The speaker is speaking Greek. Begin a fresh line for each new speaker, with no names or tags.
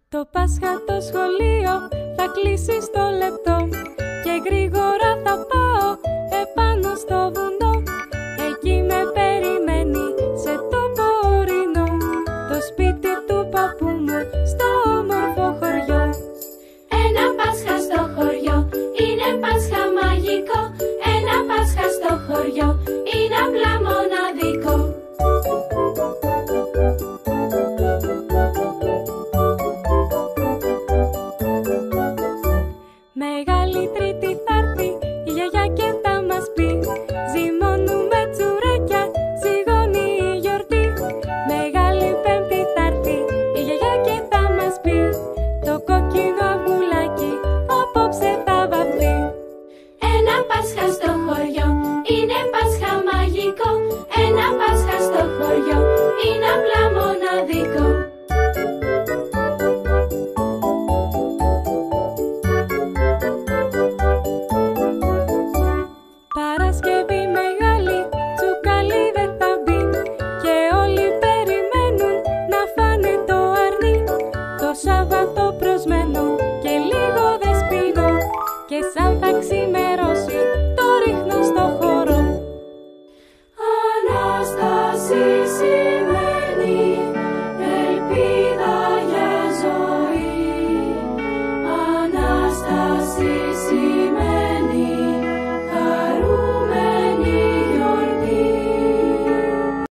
Το Πάσχα το σχολείο θα κλείσει στο λεπτό και γρήγορα θα πάω επάνω στο βουνό. Εκεί με περιμένει σε τόπο ορεινό το σπίτι του παππού μου στο όμορφο χωριό.
Ένα Πάσχα στο χωριό είναι Πάσχα μαγικό. Ένα Πάσχα στο χωριό είναι απλά μοναδικό.
Μεγάλη Τρίτη θα'ρθεί η γιαγιά και θα μας πει: ζυμώνουμε τσουρέκια, ζυγώνει η γιορτή. Μεγάλη Πέμπτη θα'ρθεί η γιαγιά και θα μας πει: το κόκκινο αυγουλάκι απόψε θα βαφτεί.
Ένα Πάσχα στο χωριό είναι Πάσχα μαγικό. Ένα Πάσχα στο χωριό είναι απλά μοναδικό.
Παρασκευή μεγάλη